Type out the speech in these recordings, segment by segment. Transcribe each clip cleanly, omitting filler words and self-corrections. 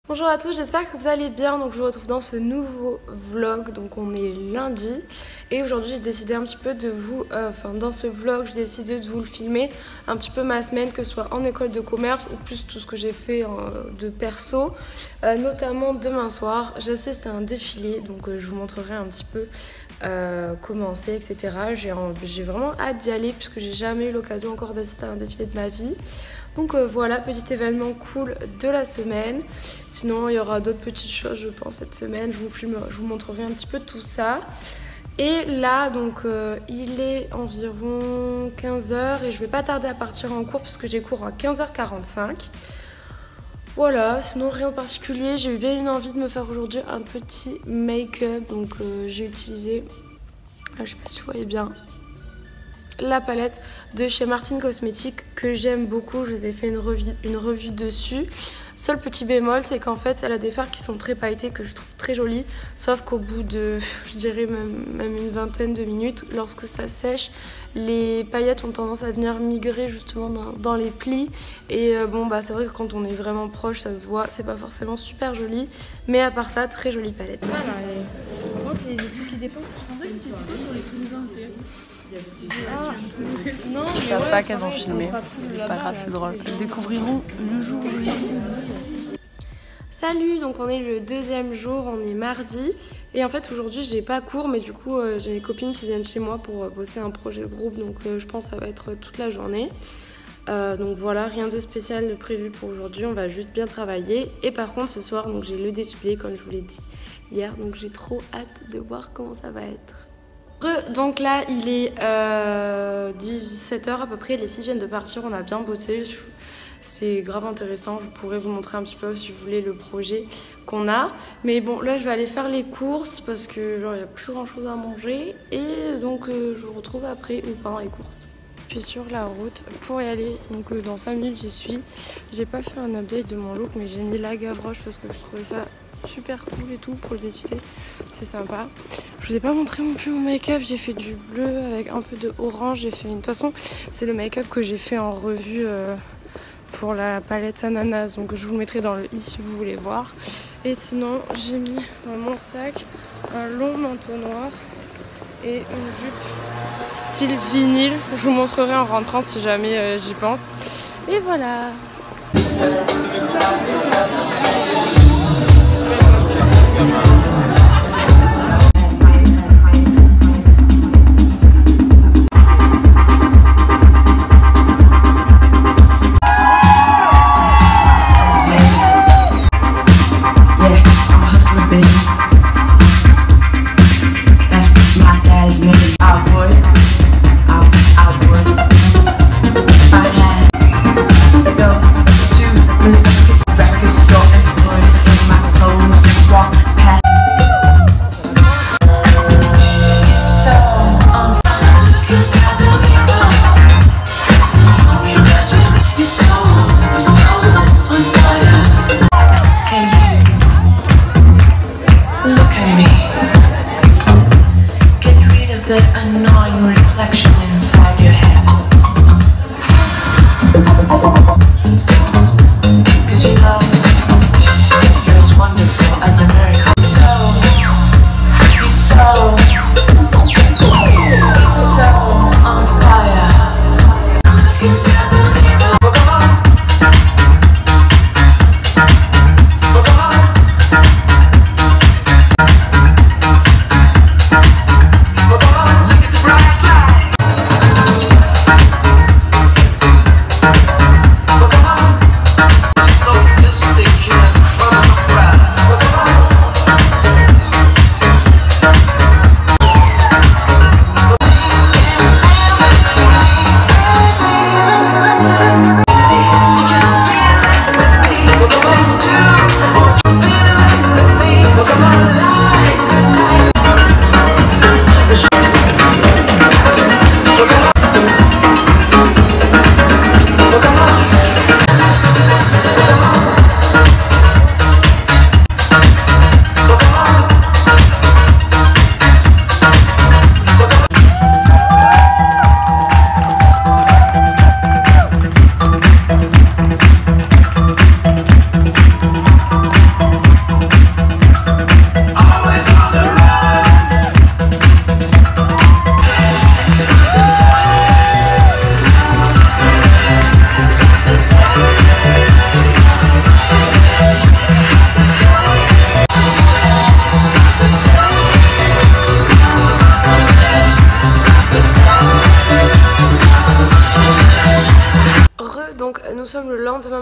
Bonjour à tous, j'espère que vous allez bien. Donc je vous retrouve dans ce nouveau vlog. Donc on est lundi et aujourd'hui j'ai décidé un petit peu de vous, dans ce vlog j'ai décidé de vous le filmer un petit peu ma semaine, que ce soit en école de commerce ou plus tout ce que j'ai fait de perso, notamment demain soir j'assiste à un défilé, donc je vous montrerai un petit peu comment c'est, etc. J'ai vraiment hâte d'y aller puisque j'ai jamais eu l'occasion encore d'assister à un défilé de ma vie. Donc voilà, petit événement cool de la semaine. Sinon, il y aura d'autres petites choses, je pense, cette semaine. Je vous montrerai un petit peu tout ça. Et là, donc, il est environ 15h et je vais pas tarder à partir en cours puisque j'ai cours à 15h45. Voilà, sinon rien de particulier. J'ai eu bien une envie de me faire aujourd'hui un petit make-up. Donc j'ai utilisé, je sais pas si vous voyez bien, la palette de chez Martin Cosmetics que j'aime beaucoup. Je vous ai fait une revue dessus. Seul petit bémol, c'est qu'en fait elle a des fards qui sont très pailletés que je trouve très jolis, sauf qu'au bout de, je dirais même une vingtaine de minutes, lorsque ça sèche, les paillettes ont tendance à venir migrer justement dans les plis. Et c'est vrai que quand on est vraiment proche, ça se voit, c'est pas forcément super joli, mais à part ça, très jolie palette. Par contre, les sous qui dépensent, je pensais que c'était plutôt sur les Toulousains, tu sais. Non, ils savent pas qu'elles ont filmé, c'est pas grave, c'est drôle. Elles découvriront le jour J. Salut, donc on est le deuxième jour, on est mardi. Et en fait aujourd'hui j'ai pas cours, mais du coup j'ai mes copines qui viennent chez moi pour bosser un projet de groupe. Donc je pense que ça va être toute la journée. Donc voilà, rien de spécial prévu pour aujourd'hui, on va juste bien travailler. Et par contre ce soir donc j'ai le défilé comme je vous l'ai dit hier, donc j'ai trop hâte de voir comment ça va être. Donc là il est 17h à peu près, les filles viennent de partir, on a bien bossé, c'était grave intéressant, je pourrais vous montrer un petit peu si vous voulez le projet qu'on a. Mais bon là je vais aller faire les courses parce que genre il n'y a plus grand chose à manger et donc je vous retrouve après ou pendant les courses. Je suis sur la route pour y aller, donc dans 5 minutes j'y suis. J'ai pas fait un update de mon look mais j'ai mis la Gavroche parce que je trouvais ça super cool et tout pour le défilé, c'est sympa. Je vous ai pas montré non plus mon make-up, j'ai fait du bleu avec un peu de orange, j'ai fait une... De toute façon c'est le make-up que j'ai fait en revue pour la palette ananas, donc je vous le mettrai dans le i si vous voulez voir. Et sinon j'ai mis dans mon sac un long manteau noir et une jupe style vinyle, je vous montrerai en rentrant si jamais j'y pense. Et voilà. That annoying reflection inside your head. 'Cause you know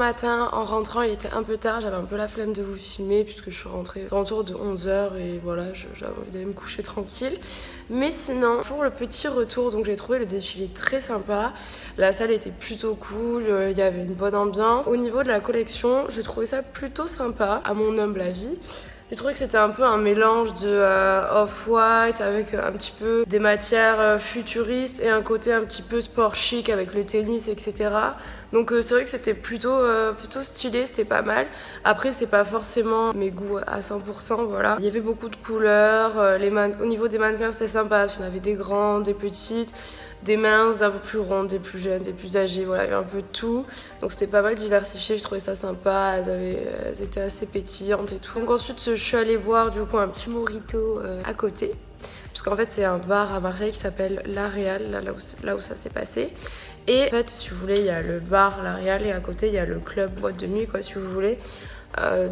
matin, en rentrant, il était un peu tard, j'avais un peu la flemme de vous filmer puisque je suis rentrée autour de 11h et voilà, j'avais envie d'aller me coucher tranquille. Mais sinon, pour le petit retour, donc j'ai trouvé le défilé très sympa. La salle était plutôt cool, il y avait une bonne ambiance. Au niveau de la collection, j'ai trouvé ça plutôt sympa, à mon humble avis. J'ai trouvé que c'était un peu un mélange de off-white avec un petit peu des matières futuristes et un côté un petit peu sport chic avec le tennis, etc. Donc c'est vrai que c'était plutôt stylé, c'était pas mal. Après c'est pas forcément mes goûts à 100%, voilà. Il y avait beaucoup de couleurs, au niveau des mannequins c'était sympa, parce qu'on avait des grandes, des petites, des minces, un peu plus rondes, des plus jeunes, des plus âgées, voilà, il y avait un peu de tout. Donc c'était pas mal diversifié, je trouvais ça sympa, elles étaient assez pétillantes et tout. Donc ensuite je suis allée boire du coup un petit mojito à côté. Parce qu'en fait c'est un bar à Marseille qui s'appelle La Réal, là où ça s'est passé. Et en fait si vous voulez il y a le bar La Réal et à côté il y a le club boîte de nuit quoi si vous voulez.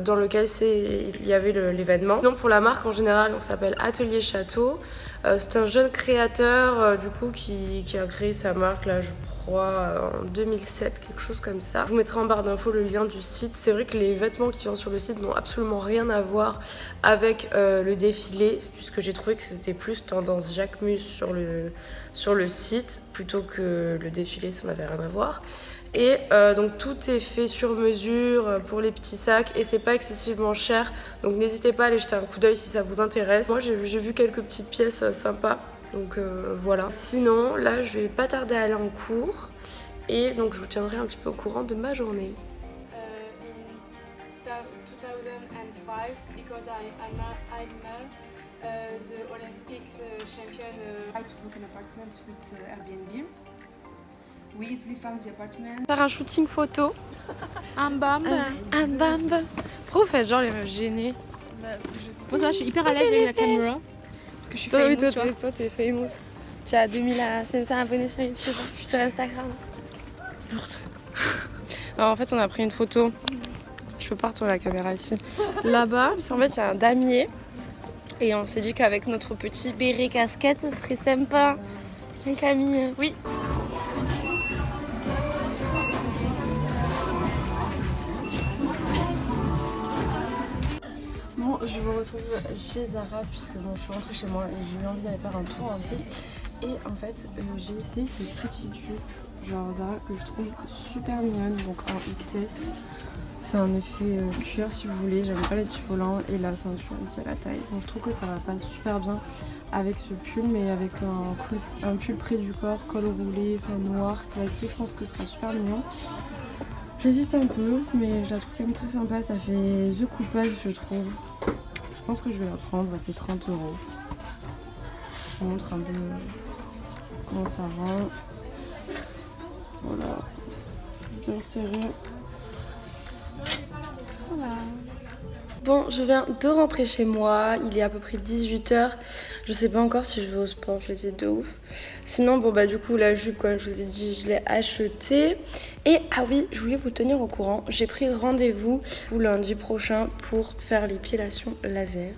Dans lequel il y avait l'événement. Donc pour la marque en général on s'appelle Atelier Château. C'est un jeune créateur du coup qui a créé sa marque là je crois en 2007, quelque chose comme ça. Je vous mettrai en barre d'infos le lien du site. C'est vrai que les vêtements qui viennent sur le site n'ont absolument rien à voir avec le défilé puisque j'ai trouvé que c'était plus tendance Jacquemus sur le site plutôt que le défilé, ça n'avait rien à voir. Et donc tout est fait sur mesure pour les petits sacs et c'est pas excessivement cher, donc n'hésitez pas à aller jeter un coup d'œil si ça vous intéresse. Moi j'ai vu quelques petites pièces sympas, donc voilà. Sinon là je vais pas tarder à aller en cours et donc je vous tiendrai un petit peu au courant de ma journée. In 2005, because I'm the Olympics champion, I to book an apartment with Airbnb. We easily found the apartment. Faire un shooting photo. Un bam. Un bam. Pourquoi vous faites genre les meufs gênées? Moi ça je suis hyper à l'aise avec la caméra. Parce que je suis famous, toi t'es famous. Tu as 2500 abonnés sur YouTube, sur Instagram. Alors, en fait on a pris une photo. Je peux pas retourner la caméra ici. Là-bas, parce qu'en fait il y a un damier. Et on s'est dit qu'avec notre petit béret casquette, ce serait sympa. Hein, Camille? Oui. Bon, je me retrouve chez Zara puisque bon, je suis rentrée chez moi et j'ai eu envie d'aller faire un tour en ville. Et en fait, j'ai essayé ces petites jupes, genre Zara, que je trouve super mignonnes, donc en XS. C'est un effet cuir si vous voulez, j'aime pas les petits volants et la ceinture ici à la taille. Donc je trouve que ça va pas super bien avec ce pull, mais avec un pull près du corps, col roulé, enfin noir, classique, je pense que ce sera super mignon. J'hésite un peu, mais je la trouve quand même très sympa, ça fait The Coupage je trouve. Je pense que je vais la prendre, elle fait 30 €. Je vous montre un peu comment ça rend. Voilà, bien serré. Voilà. Bon, je viens de rentrer chez moi, il est à peu près 18 h. Je sais pas encore si je vais au sport, je les ai de ouf. Sinon, bon bah du coup la jupe, comme je vous ai dit, je l'ai achetée. Et ah oui, je voulais vous tenir au courant, j'ai pris rendez-vous lundi prochain pour faire l'épilation laser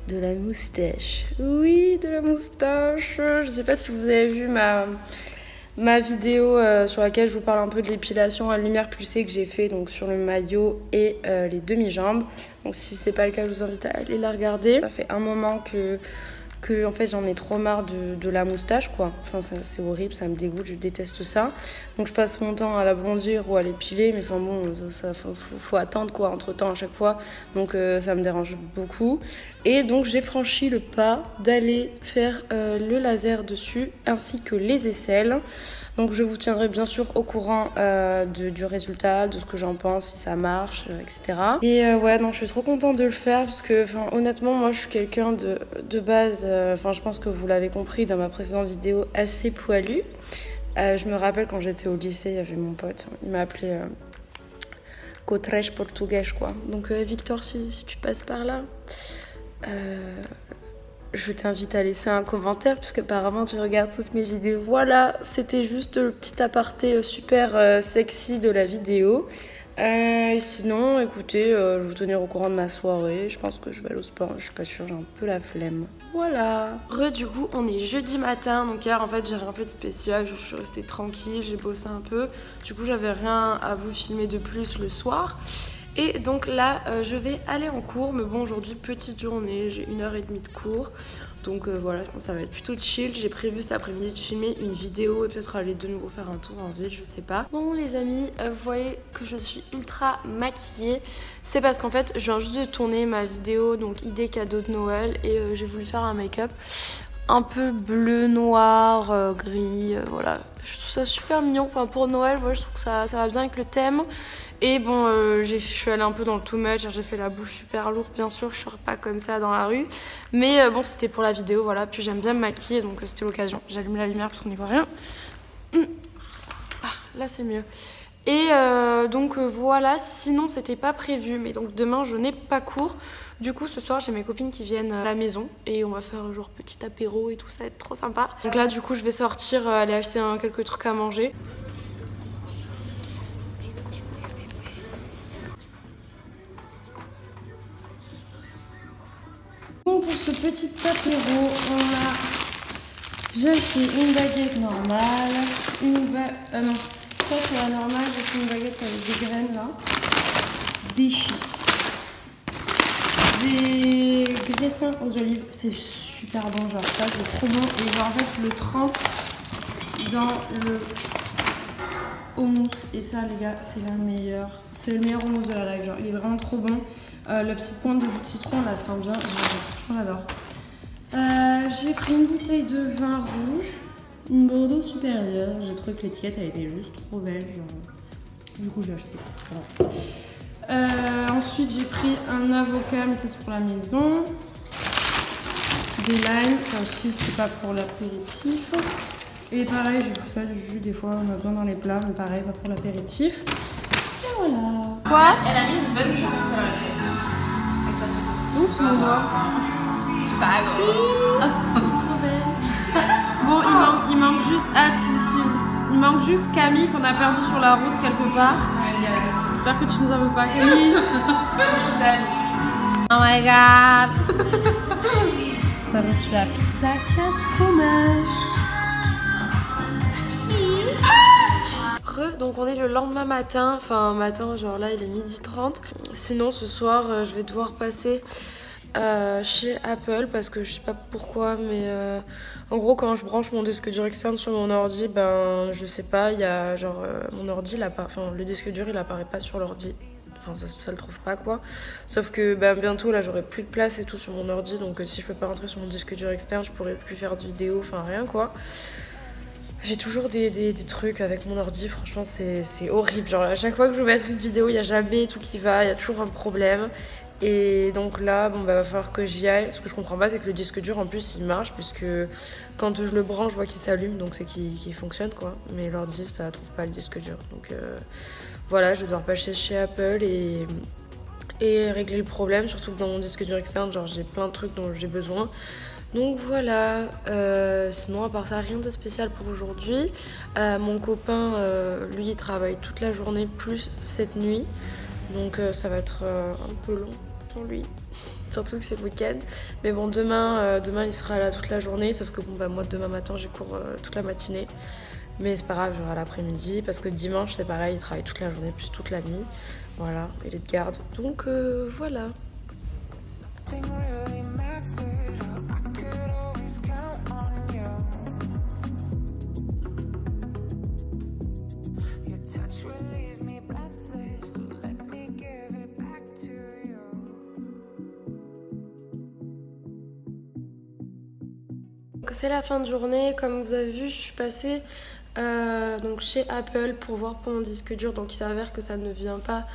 de la moustache. Oui, de la moustache. Je sais pas si vous avez vu ma vidéo sur laquelle je vous parle un peu de l'épilation à lumière pulsée que j'ai fait donc sur le maillot et les demi-jambes. Donc si c'est pas le cas, je vous invite à aller la regarder. Ça fait un moment que en fait j'en ai trop marre de la moustache quoi. Enfin c'est horrible, ça me dégoûte, je déteste ça. Donc je passe mon temps à la blondir ou à l'épiler, mais enfin bon, ça faut attendre quoi entre temps à chaque fois. Donc ça me dérange beaucoup. Et donc j'ai franchi le pas d'aller faire le laser dessus ainsi que les aisselles. Donc je vous tiendrai bien sûr au courant du résultat, de ce que j'en pense, si ça marche, etc. Et ouais, non, je suis trop contente de le faire parce que honnêtement, moi je suis quelqu'un de base, je pense que vous l'avez compris dans ma précédente vidéo, assez poilu. Je me rappelle quand j'étais au lycée, il y avait mon pote, il m'a appelé Cotrèche portugais quoi. Donc Victor, si tu passes par là... je t'invite à laisser un commentaire puisque apparemment tu regardes toutes mes vidéos. Voilà, c'était juste le petit aparté super sexy de la vidéo. Sinon, écoutez, je vais vous tenir au courant de ma soirée. Je pense que je vais aller au sport, je suis pas sûre, j'ai un peu la flemme. Voilà. Du coup, on est jeudi matin. Donc hier, en fait, j'ai rien fait de spécial. Je suis restée tranquille, j'ai bossé un peu. Du coup, j'avais rien à vous filmer de plus le soir. Et donc là, je vais aller en cours. Mais bon, aujourd'hui, petite journée, j'ai 1h30 de cours. Donc voilà, je pense que ça va être plutôt chill. J'ai prévu cet après-midi de filmer une vidéo et peut-être aller de nouveau faire un tour en ville, je sais pas. Bon les amis, vous voyez que je suis ultra maquillée. C'est parce qu'en fait, je viens juste de tourner ma vidéo, donc idée cadeau de Noël. Et j'ai voulu faire un make-up un peu bleu, noir, gris, voilà. Je trouve ça super mignon, enfin pour Noël, voilà, je trouve que ça va bien avec le thème. Et bon, je suis allée un peu dans le too much, j'ai fait la bouche super lourde, bien sûr, je sors pas comme ça dans la rue. Mais bon, c'était pour la vidéo, voilà, puis j'aime bien me maquiller, donc c'était l'occasion. J'allume la lumière parce qu'on n'y voit rien. Ah, là c'est mieux. Et donc voilà, sinon c'était pas prévu, mais donc demain je n'ai pas cours. Du coup ce soir j'ai mes copines qui viennent à la maison et on va faire genre petit apéro et tout, ça va être trop sympa. Donc là du coup je vais sortir, aller acheter quelques trucs à manger. Bon, pour ce petit apéro, j'ai acheté une baguette normale, non, ça c'est la normale, j'ai acheté une baguette avec des graines là, des chips, des graissins aux olives, c'est super bon, genre ça c'est trop bon, et genre en fait je le trempe dans le houmous, et ça les gars c'est le meilleur houmous de la life, genre il est vraiment trop bon. La petite pointe de jus de citron, on la sent bien, j'adore. J'ai pris une bouteille de vin rouge, une Bordeaux supérieure. J'ai trouvé que l'étiquette elle était juste trop belle, genre. Du coup je l'ai acheté. Voilà. Ensuite j'ai pris un avocat, mais ça c'est pour la maison. Des limes, ça aussi c'est pas pour l'apéritif. Et pareil, j'ai pris ça du jus, des fois on a besoin dans les plats, mais pareil, pas pour l'apéritif. Et voilà. Quoi? Elle a mis une bonne chance pour la fête. Oups, mon doigt. Pas grave. Bon, il manque juste... Ah, Chin. Il manque juste Camille qu'on a perdu sur la route quelque part. J'espère que tu nous en veux pas, Camille. Oh my god. On a reçu la pizza 15 fromages. Donc on est le lendemain matin, genre là il est 12h30. Sinon ce soir je vais devoir passer chez Apple parce que je sais pas pourquoi, mais en gros quand je branche mon disque dur externe sur mon ordi, ben je sais pas, il y a genre mon ordi, le disque dur il apparaît pas sur l'ordi. Enfin ça le trouve pas quoi. Sauf que ben, bientôt là j'aurai plus de place et tout sur mon ordi, donc si je peux pas rentrer sur mon disque dur externe je pourrai plus faire de vidéos, enfin rien quoi. J'ai toujours des trucs avec mon ordi, franchement c'est horrible, genre à chaque fois que je veux mettre une vidéo il n'y a jamais tout qui va, il y a toujours un problème. Et donc là bon bah va falloir que j'y aille. Ce que je comprends pas c'est que le disque dur en plus il marche, puisque quand je le branche je vois qu'il s'allume, donc c'est qu'il fonctionne quoi. Mais l'ordi ça trouve pas le disque dur, donc voilà, je vais devoir passer chez Apple et régler le problème, surtout que dans mon disque dur externe genre j'ai plein de trucs dont j'ai besoin. Donc voilà, sinon à part ça rien de spécial pour aujourd'hui. Mon copain lui il travaille toute la journée plus cette nuit, donc ça va être un peu long pour lui, surtout que c'est le week-end. Mais bon demain il sera là toute la journée, sauf que bon bah moi demain matin j'ai cours toute la matinée. Mais c'est pas grave, j'aurai l'après-midi, parce que dimanche c'est pareil, il travaille toute la journée plus toute la nuit. Voilà, il est de garde, donc voilà. C'est la fin de journée, comme vous avez vu je suis passée donc chez Apple pour voir pour mon disque dur, donc il s'avère que ça ne vient pas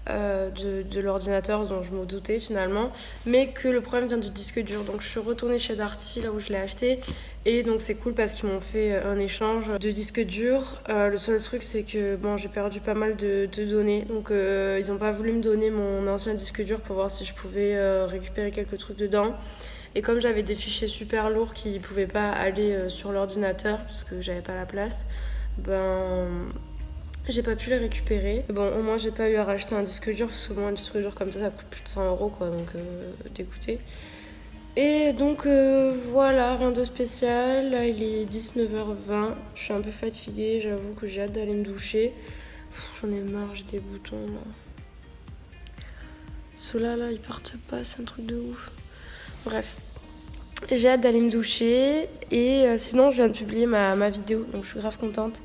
de l'ordinateur dont je me doutais finalement, mais que le problème vient du disque dur. Donc je suis retournée chez Darty là où je l'ai acheté, et donc c'est cool parce qu'ils m'ont fait un échange de disque dur. Le seul truc c'est que bon j'ai perdu pas mal de données, donc ils n'ont pas voulu me donner mon ancien disque dur pour voir si je pouvais récupérer quelques trucs dedans. Et comme j'avais des fichiers super lourds qui ne pouvaient pas aller sur l'ordinateur parce que j'avais pas la place, ben J'ai pas pu les récupérer. Bon, au moins j'ai pas eu à racheter un disque dur parce que moi un disque dur comme ça coûte plus de 100 € quoi, donc dégoûté. Et donc voilà, rien de spécial. Là il est 19h20, je suis un peu fatiguée, j'avoue que j'ai hâte d'aller me doucher. J'en ai marre, j'ai des boutons là. Ceux-là là ils partent pas, c'est un truc de ouf. Bref. J'ai hâte d'aller me doucher et sinon je viens de publier ma vidéo, donc je suis grave contente.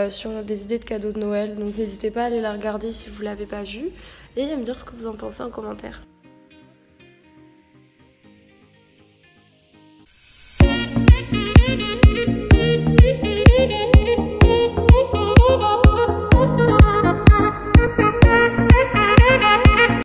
Sur des idées de cadeaux de Noël, donc n'hésitez pas à aller la regarder si vous l'avez pas vue et à me dire ce que vous en pensez en commentaire.